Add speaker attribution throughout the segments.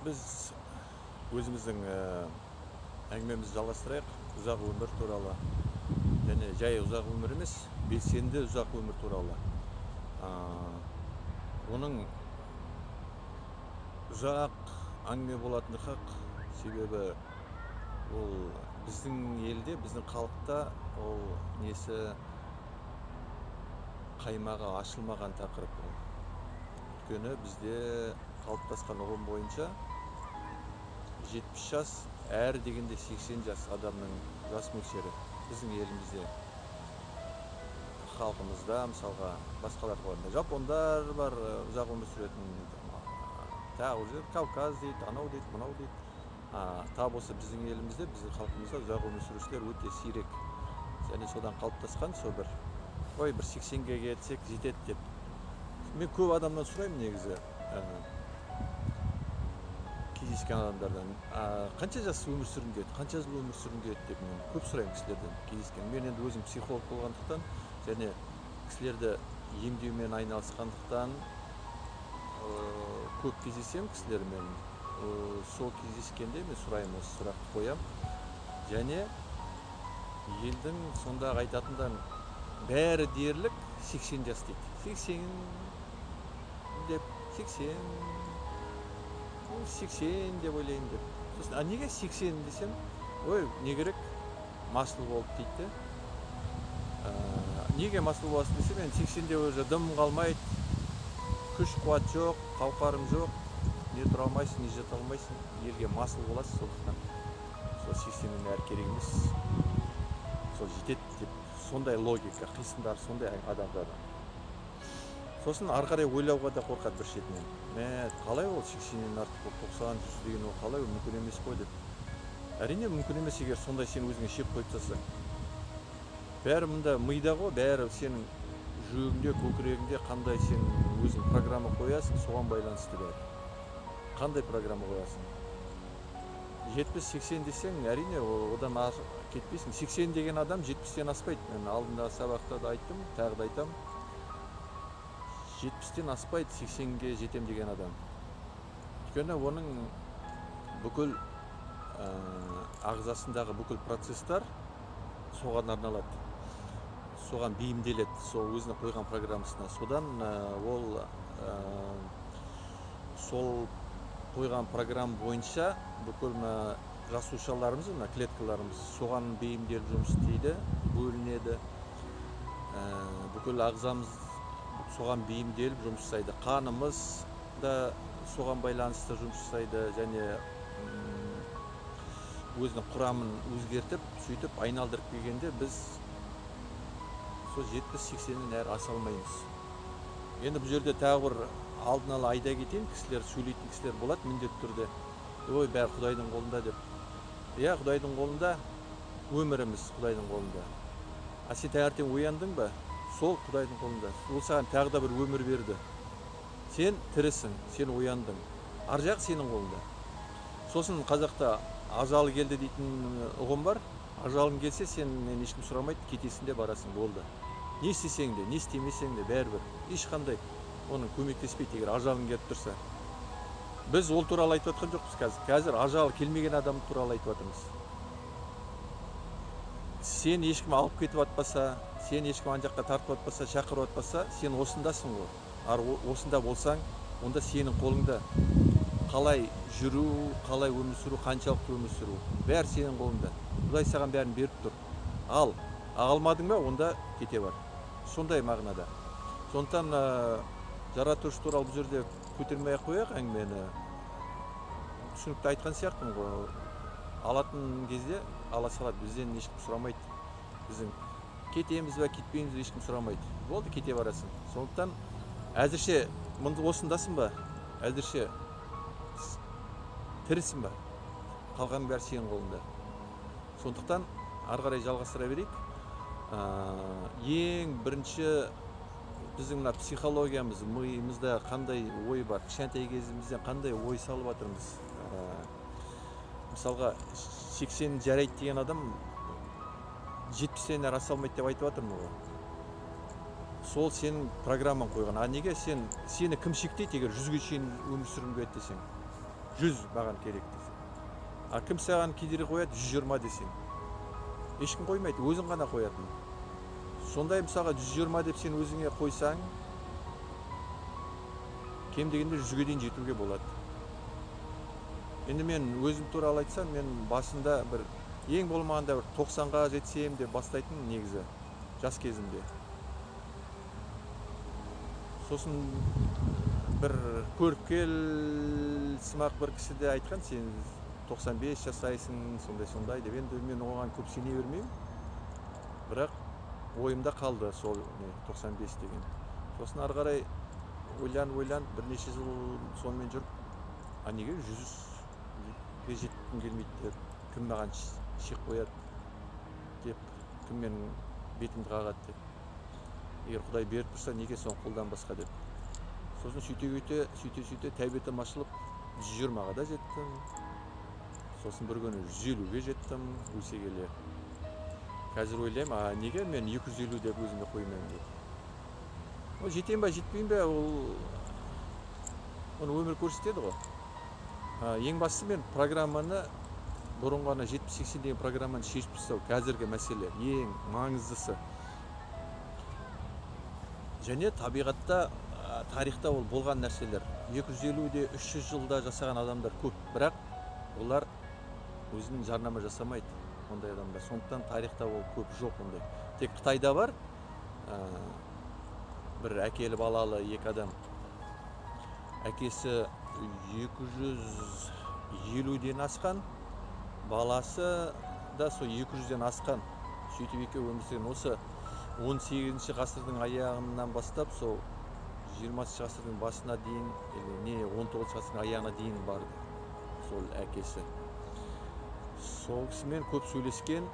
Speaker 1: Біз өзіміздің әңгімемізді жалғастырайық. Ұзақ өмір туралы. Және жай ұзақ өмір емес, белсенді ұзақ өмір туралы. Оның ұзақ әңгіме болатыны хақ. Себебі ол біздің елде, біздің халықта ол несі қаймағы ашылмаған тақырып. Өйткені бізде қалыптасқан ұғым бойынша 70 жас, әр дегенде 80 жас адамның жас мөлшері. Біздің елімізде, халқымызда, мысалға, басқалар қойында жапондар бар, ұзақ өмір сүретін, тағы Кавказ дейді, анау дейді, мынау дейді. Тап осы біздің елімізде, біздің халқымызда ұзақ өмір сүрушілер өте сирек. Және содан қалыптасқан сол бір 80-ге келсек жетеді деп. Мен көп адамнан сұраймын негізі, кездескен адамдардан, қанша жас өмір сүргің келеді, қанша жыл өмір сүргің келеді деп мен көп сұраймын кісілерден кездескен. Мен енді өзім психолог болғандықтан және кісілерді емдеумен айналысқандықтан көп кездесемін кісілермен. Сол кездескенде мен сұраймын, осы сұрақты қоямын. Және елдің сонда айтатындан бәрі дерлік 80 жас дейді. 80 деп, 80 деп ойлайын деп. Сосын, неге 80 десем, не керек? Масыл болып дейді. Неге масыл боласың десем, мен 80-де уже дым қалмайды, күш қуат жоқ, қауқарың жоқ, не тұра алмайсың, не жете алмайсың, елге масыл боласың, сондықтан. Сол 80-нен әрі керек емес, сол жетеді деп, сондай логика, қисындар, сондай адамдар. Сосын ары қарай ойлауға да қорқады бір шетінен. Қалай ол 80-нен артық 90-100 деген ол қалай, мүмкін емес қой деп. Әрине мүмкін емес, егер сондай сен өзіңе шек қойып тастасаң. Бәрі мұнда мида ғой, бәрі сенің жүрегіңде, көкірегіңде қандай сен өзің программа қоясың, соған байланысты бәрі. Қандай программа қоясың? 70-80 десең, әрине одан кетпейсің. 80 деген адам 70-тен аспайды. Мен алдында сабақта да айттым, тағы да айтам. 70-тен аспайды 80-ге жетем деген адам. Өйткені оның бүкіл ағзасындағы бүкіл процесстар соған арналады. Соған бейімделеді, сол өзіне қойған программасына. Содан ол сол қойған программа бойынша бүкіл жасушаларымыз, клеткаларымыз соған бейімделіп жұмыс істейді, бөлінеді. Бүкіл ағзамыз соған бейімделіп жұмыс жасайды. Қанымыз да соған байланысты жұмыс жасайды және өзінің құрамын өзгертіп, сөйтіп айналдырып келгенде біз сол 70-80-нен әрі аса алмаймыз. Енді бұл жерде тағы бір алдын ала айда кетейін, кісілер сөйлейтін кісілер болады міндетті түрде. Бәрі Құдайдың қолында деп. Құдайдың қолында, өміріміз Құдайдың қолында. Сен таңертең ояндың ба? Сол Құдайдың қолында. Ол саған тағы да бір өмір берді. Сен тірісің, сен ояндың. Ар жақ сенің қолында. Сосын қазақта ажалы келді дейтін ұғым бар. Ажалың келсе, сенен ешкім сұрамайды, кетесің де барасың, болды. Не істесең де, не істемесең де бәрібір. Ешқандай оның көмектеспейді, егер ажалың келіп тұрса. Біз ол туралы айтып жатқан жоқпыз қазір. Қазір ажалы келмеген адам туралы айтып жатырмыз. Сен ешкім алып кетіп атпаса, сен ешкім ан жаққа тартып атпаса, шақырып атпаса, сен осындасың ғой. Осында болсаң, онда сенің қолыңда. Қалай жүру, қалай өмір сүру, қаншалықты өмір сүру, бәрі сенің қолыңда. Құдай саған бәрін беріп тұр. Ал, алмадың ба, онда кете бар. Сондай мағынада. Сондықтан жаратушы туралы бұл жерде көтермей қояйық әңгімені. Түсінікті айтқан сияқтымын ғой. Алатын кезде ала салады, бізден ешкім сұрамайды. Біздің кетеміз бе, кетпейміз бе, ешкім сұрамайды. Болды, кете барасың. Сондықтан әзірше осындасың ба? Әзірше тірісің ба? Қалғаның бәрі сенің қолында. Сондықтан ары қарай жалғастыра берейік. Ең бірінші біздің психологиямыз, миымызда қандай ой бар, кішкентай кезімізден қандай ой салып жатырмыз. Мысалға 80 жарайды деген адам 70-тен әрі аса алмайды деп айтып жатырмын ғой. Сол сенің программаң қойған. Неге сені кім шектейді, егер 100-ге шейін өмір сүргің келеді десең? 100 маған керек десе. А кім саған кедергі қояды? 120 десең. Ешкім қоймайды, өзің ғана қоятын. Сондай мысалға 120 деп сен өзіңе қойсаң, кем дегенде 100-ге дейін жетуге болады. Енді мен өзім туралы айтсам, мен басында бір ең болмағанда бір 90-ға жетсем деп бастайтын негізі жас кезімде. Сосын бір көріпкел сымақ бір кісі де айтқан, сен 95 жасайсың, сондай деп. Енді мен оған көп сене бермеймін. Бірақ ойымда қалды сол 95 деген. Сосын ары қарай ойланып бірнеше жыл сонымен жүріп, а неге 100-ге жеткім келмейді деп, кім маған шек қояды деп, кім менің бетімді қағады деп. Егер Құдай беріп тұрса, неге соны қолданбасқа деп. Сосын сөйте тәубетім ашылып 120-ға да жеттім. Сосын бір күні 150-ге жеттім, өсе келе. Қазір ойлаймын, неге мен 250 деп өзіме қоймаймын деп. Ол жетейін ба, жетпейін бе, оны өмір көрсетеді ғой. Ең бастысы мен программаны, бұрынғы 70-80 деген программаны шешіп тастау, қазіргі мәселе, ең маңыздысы. Және табиғатта, тарихта ол болған нәрселер. 250-де 300 жылда жасаған адамдар көп, бірақ олар өзінің жарнама жасамайды, ондай адамдар. Сондықтан тарихта ол көп жоқ ондай. Тек Қытайда бар, бір әкелі балалы екі адам. Әкесі 250-ден асқан, баласы да сол 200-ден асқан. Сөйтіп екеуі өмір сүрген. Осы 18-ші ғасырдың аяғынан бастап, сол 20-шы ғасырдың басына дейін, 19-шы ғасырдың аяғына дейін барды сол әкесі. Сол кісімен көп сөйлескен,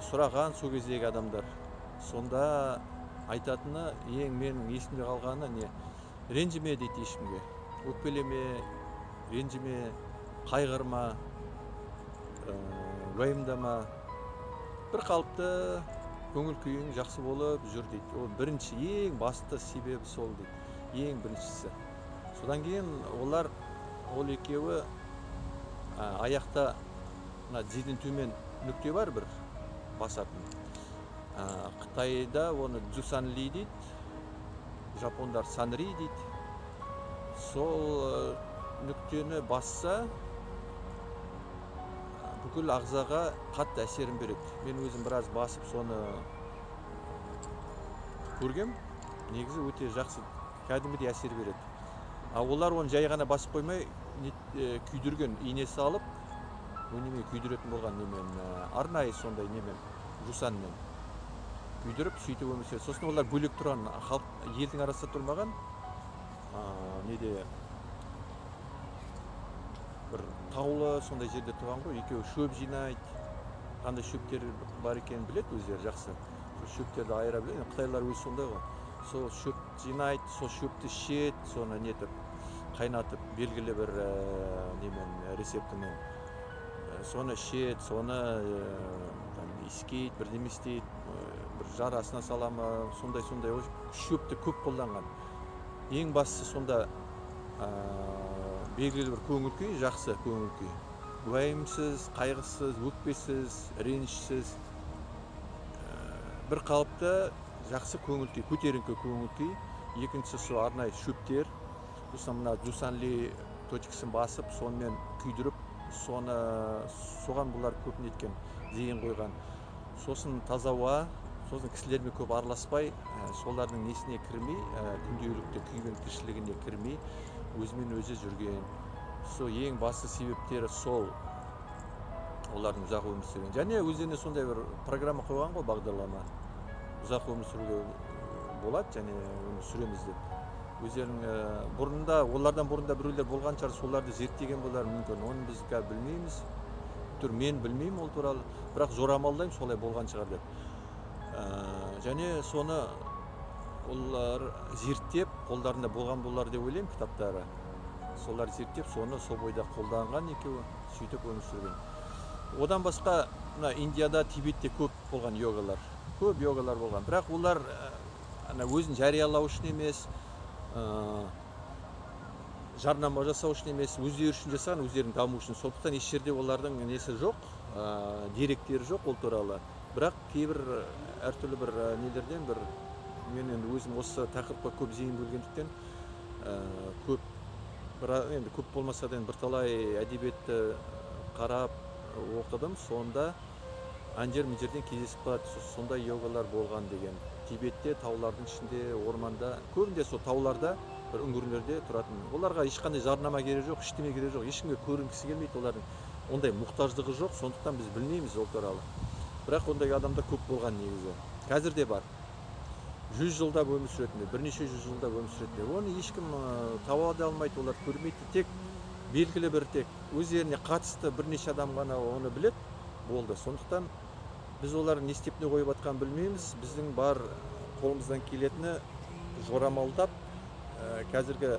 Speaker 1: сұраған сол кездегі адамдар. Сонда айтатыны, ең менің есімде қалғаны не? Ренжіме дейді ешкімге. Өкпелеме, ренжіме, қайғырма, уайымдама. Бір қалыпты көңіл күйің жақсы болып жүр дейді. Ол бірінші, ең басты себебі сол дейді. Ең біріншісі. Содан кейін олар, ол екеуі аяқта тізеден төмен нүкте бар бір басатын. Қытайда оны Дзусанли дейді, жапондар Санри дейді. Сол нүктені басса, бүкіл ағзаға қатты әсерін береді. Мен өзім біраз басып соны көргем, негізі өте жақсы, кәдімгідей әсер береді. Олар оны жай ғана басып қоймай, күйдірген, ине салып, өнеме күйдіретін болған немен, арнайы сондай немен, жусанмен күйдіріп, сөйтіп өмір сүреді. Сосын олар бөлек тұрған, елдің арасында тұрмаған, неде бір таулы сондай жерде тұрған ғой, екеуі шөп жинайды, қандай шөптер бар екенін біледі өздері жақсы. Шөптерді айыра біледі, қытайлар өзі сондай ғой. Сол шөп жинайды, сол шөпті ішеді, соны нетіп, қайнатып, белгілі бір немен, рецептімен. Соны ішеді, соны иіскейді, бірдеме істейді, бір жарасына саламы, сондай шөпті көп қолданған. Ең бастысы сонда белгілі бір көңіл күй, жақсы көңіл күй. Уайымсыз, қайғысыз, өкпесіз, ренішсіз, бір қалыпты жақсы көңіл күй, көтеріңкі көңіл күй. Екіншісі сол арнайы шөптер. Сосын мына Дзусанли точкасын басып, сонымен күйдіріп, соған бұлар көп неткен, зейін қойған. Сосын таза ауа, сосын кісілермен көп араласпай, солардың несіне кірмей, күнделікті күйген тіршілігіне кірмей, өзімен өзі жүрген. Сол ең басты себептері сол, олардың ұзақ өмір сүрген. Және өздеріне сондай бір программа қойған ғой, бағдарлама. Ұзақ өмір сүруге болады, және өмір сүреміз деп. Өздерінің олардан бұрында біреулер болған шығар, соларды зерттеген болар мүмкін. Оны біз білмейміз. Мен білмеймін ол туралы, бірақ жорамалдаймын солай болған шығар деп. Және соны олар зерттеп, қолдарында болған болар деп ойлаймын кітаптары. Солар зерттеп, соны сол бойда қолданған екеуі, сөйтіп өмір сүрген. Одан басқа Индияда, Тибетте көп болған йогалар. Көп йогалар болған. Бірақ олар өзін жариялау үшін емес, жарнама жасау үшін емес, өздері үшін жасаған, өздерінің даму үшін. Сондықтан еш жерде олардың несі жоқ, деректері жоқ ол туралы. Бірақ кейбір әртүрлі бір нелерден бір мен енді өзім осы тақырыпқа көп зейін бөлгендіктен көп енді көп болмаса да бірталай әдебиетті қарап оқыдым. Сонда анжер мына жерден кездесіп қалады, сондай йогалар болған деген. Тибетте таулардың ішінде, орманда, көбінде сол тауларда бір үңгірлерде тұратын. Оларға ешқандай жарнама керек жоқ, ештеме керек жоқ, ешкімге көрінгісі келмейді, олардың ондай мұқтаждығы жоқ, сондықтан біз білмейміз ол туралы. Бірақ ондай адамдар көп болған негізі. Қазір де бар. 100 жылдап өмір сүретіндер, бірнеше 100 жылдап өмір сүретіндер. Оны ешкім таба да алмайды, олар көрмейді. Тек белгілі бір тек өздеріне қатысты бірнеше адам ғана оны білет, болды. Сондықтан біз олардың не істеп не қойып жатқанын білмейміз. Біздің бар қолымыздан келетіні жорамалдап, қазіргі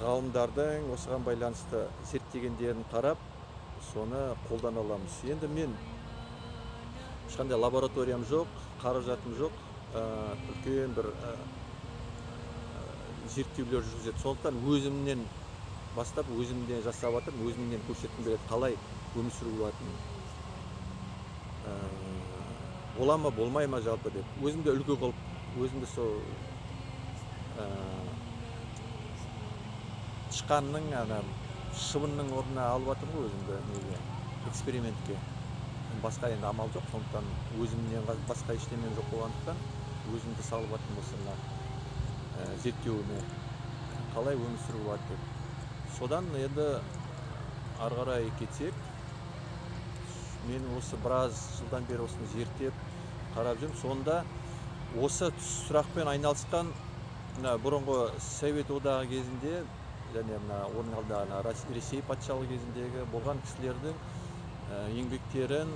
Speaker 1: ғалымдардың осыған байланысты зерттегендерін қарап, соны қолдана аламыз. Енді мен ешқандай лабораториям жоқ, қаражатым жоқ, үлкен бір зерттеулер жүргізеді. Сондықтан өзімнен бастап, өзімнен жасап жатырмын, өзімнен көрсеткім келеді, қалай өмір сүріп жатырмын. Бола ма, болмай ма жалпы деп. Өзімді үлгі қылып, өзімді сол тышқанның шыбынның орнына алып жатырмын ғой өзімді неге, экспериментке. Басқа енді амал жоқ, сондықтан өзімнен басқа ештемен жоқ болғандықтан өзімді салып жатырмын осыны зерттеуіме, қалай өмір сүріп жатыр деп. Содан енді ары қарай кетсек, мен осы біраз жылдан бері осыны зерттеп қарап жүрмін. Сонда осы сұрақпен айналысқан бұрынғы Совет одағы кезінде және оның алдында Ресей патшалығы кезіндегі болған кісілердің еңбектерін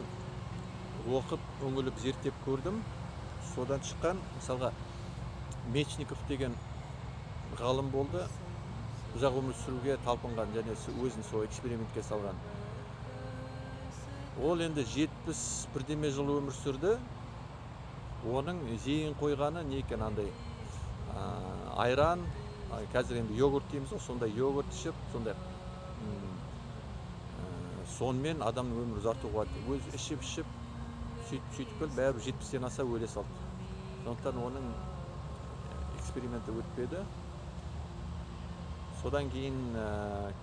Speaker 1: оқып, үңіліп зерттеп көрдім. Содан шыққан, мысалға, Мечников деген ғалым болды, ұзақ өмір сүруге талпынған және өзін сол экспериментке салған. Ол енді 71 жыл өмір сүрді. Оның зейін қойғаны не екен, андай айран, қазір енді йогурт дейміз ғой, сондай йогурт ішіп, сондай сонымен адамның өмірі ұзартуға өзі ішіп сөйтіп келіп бәрібір 70-тен аса өле салды. Сондықтан оның эксперименті өтпеді. Содан кейін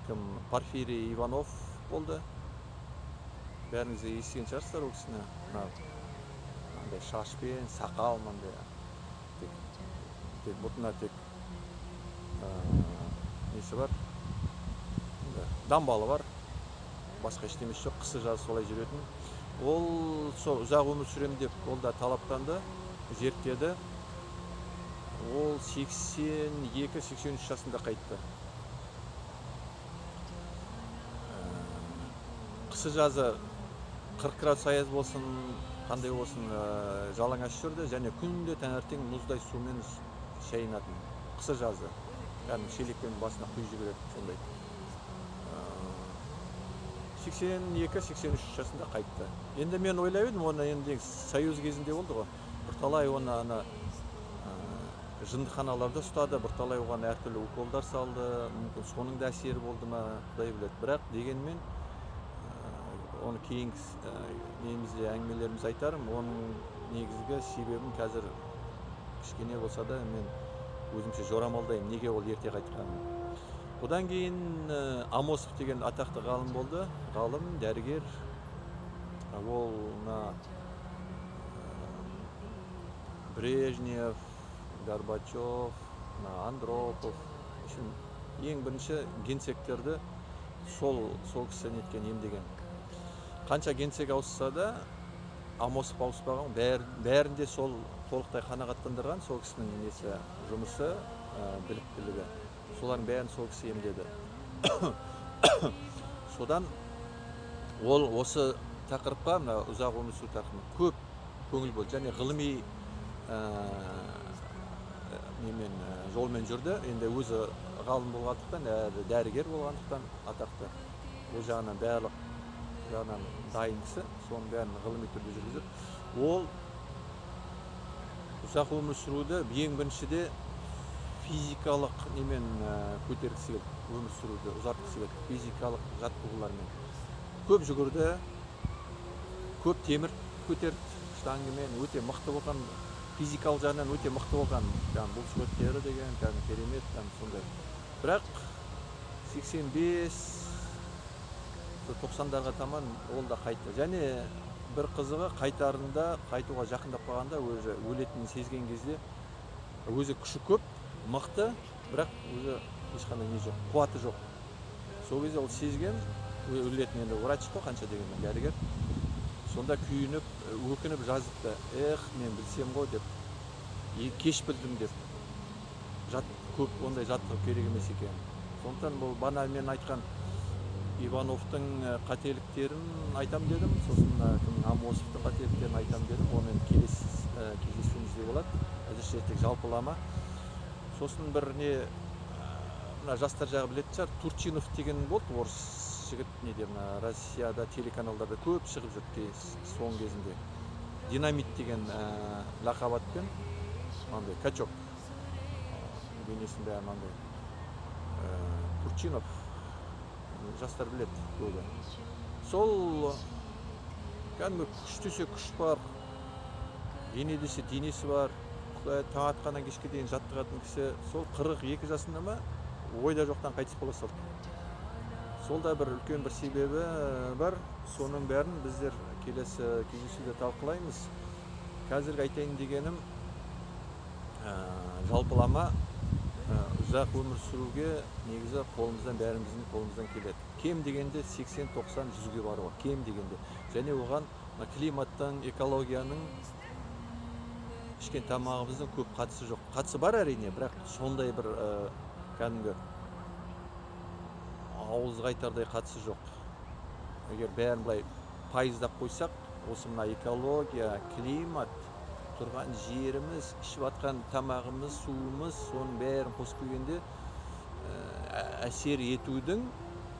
Speaker 1: кім, Порфирий Иванов болды. Бәріңіз естіген шығарсыздар ол кісіні. Мынандай шашпен, сақал, мынандай тек бұтына тек несі бар, дамбалы бар, басқа ештемесі жоқ, қысы жазы солай жүретін. Ол сол ұзақ өмір сүремін деп ол да талаптанды, зерттеді. Ол 82-83 жасында қайтты. Қысы жазы 40 градус аяз болсын, қандай болсын, жалаңаш жүрді және күнде таңертең мұздай сумен шайынатын. Қысы жазы, яғни шелекпен басына құйып жібереді, сондай. 82-83 жасында қайтты. Енді мен ойлап едім, оны енді Союз кезінде болды ғой. Бірталай оны жындыханаларда ұстады, бірталай оған әртүрлі уколдар салды, мүмкін соның да әсері болды ма, құдай біледі. Бірақ дегенмен оны кейінгі немізде әңгімелеріміз айтарым, оның негізгі себебін қазір кішкене болса да мен өзімше жорамалдаймын, неге ол ерте қайтқанын. Одан кейін Амосов деген атақты ғалым болды, ғалым, дәрігер. Ол Брежнев, Горбачев, Андропов, ең бірінші генсектерді сол кісі неткен, емдеген. Қанша генсек ауысса да, Амосов ауыспаған, бәрінде сол толықтай қанағаттандырған сол кісінің несі, жұмысы, біліктілігі. Солардың бәрін сол кісі емдеді. Содан ол осы тақырыпқа, ұзақ өмір сүру тақырыбына көп көңіл бөлді және ғылыми жолмен жүрді. Енді өзі ғалым болғандықтан, дәрігер болғандықтан атақты. Ол жағынан барлық жағынан дайын кісі, соның бәрін ғылыми түрде жүргізіп. Ол ұзақ өмір сүруді ең біріншіде физикалық немен көтергісі келді, өмір сүруді ұзартқысы келді, физикалық жаттығулармен. Көп жүгірді, көп темір көтерді, штангымен өте мықты болған, физикалық жағынан өте мықты болған, бұлшықеттері деген керемет, сондай. Бірақ 85-90-дарға таман ол да қайтты. Және бір қызығы қайтуға жақындап қалғанда өзі өлетінін сезген кезде өзі күші көп, мықты, бірақ өзі ешқандай не жоқ, қуаты жоқ. Сол кезде ол сезген, өлетін, енді врач қой, қанша дегенмен дәрігер. Сонда күйініп, өкініп жазыпты. Мен білсем ғой деп, кеш білдім деп. Көп ондай жаттығып керек емес екен. Сондықтан бұл бана мен айтқан Ивановтың қателіктерін айтам дедім, сосын Амосовтың қателіктерін айтам дедім. Оны келесі кездесуімізде болады. Әзірше тек жалпылама. Сосын бір не, жастар жағы білетін шығар, Турчинов деген болды, орыс жігіт, Россияда телеканалдарда көп шығып жүрді соң кезінде. Динамит деген лақабатпен, качок бейнесінде Турчинов, жастар біледі көбі. Сол кәдімгі күш десе күш бар, дене десе денесі бар, таң атқаннан кешке дейін жаттығатын кісі, сол 42 жасында ма ойда жоқтан қайтыс бола салды. Сол да бір үлкен бір себебі бар. Соның бәрін біздер келесі кездесуде талқылаймыз. Қазіргі айтайын дегенім, жалпылама ұзақ өмір сүруге негізі қолымыздан, бәріміздің қолымыздан келеді. Кем дегенде 80-90-100-ге баруға, кем дегенде. Және оған климаттың, экологияның, ішкен тамағымыздың көп қатысы жоқ. Қатысы бар әрине, бірақ сондай бір кәдімгі ауызға айтардай қатысы жоқ. Егер бәрін былай пайыздап қойсақ, осы мына экология, климат, тұрған жеріміз, ішіп атқан тамағымыз, суымыз, соның бәрін қосып келгенде әсер етудің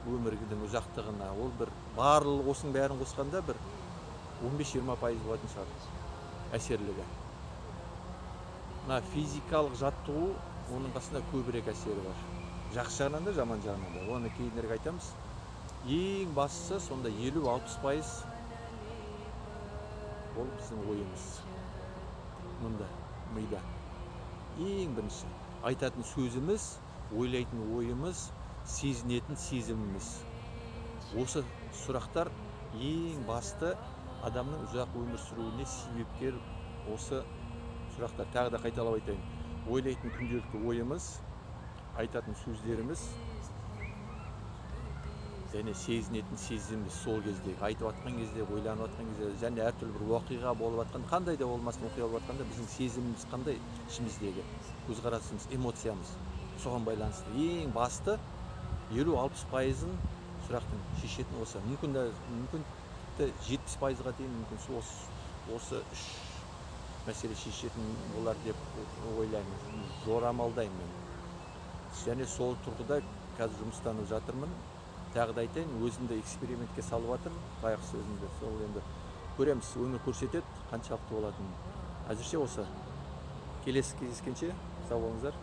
Speaker 1: өмірдің ұзақтығына, ол бір барлық осының бәрін қосқанда бір 15-20% болатын шығар әсерлігі. Физикалық жаттығу оның қасында көбірек әсері бар. Жақсы жағынан да, жаман жағынан да. Оны кейінірек айтамыз. Ең бастысы сонда 50-60% ол біздің ойымыз. Мұнда, мида. Ең бірінші айтатын сөзіміз, ойлайтын ойымыз, сезінетін сезіміміз. Осы сұрақтар ең басты адамның ұзақ өмір сүруіне себепкер осы сұрақтар. Тағы да қайталап айтайын. Ойлайтын күнделікті ойымыз, айтатын сөздеріміз, және сезінетін сезіміміз сол кезде, айтып атқан кезде, ойланып атқан кезде, және әртүрлі бір оқиға болып атқан, қандай да болмасын оқиға болып атқанда біздің сезіміміз қандай, ішіміздегі көзқарасымыз, эмоциямыз соған байланысты. Ең басты 50-60%-ын сұрақтың шешетін осы. Мүмкін 70%-ға дейін мүмкін осы үш мәселе шешетін болар деп ойлаймын, жорамалдаймын. Және сол тұрғыда қазір жұмыстанып жатырмын. Тағы да айтайын, өзімді экспериментке салып жатырмын, байғұс өзімді. Сол енді көреміз, өмір көрсетеді, қаншалықты болатынын. Әзірше осы. Келесі кездескенше сау болыңыздар.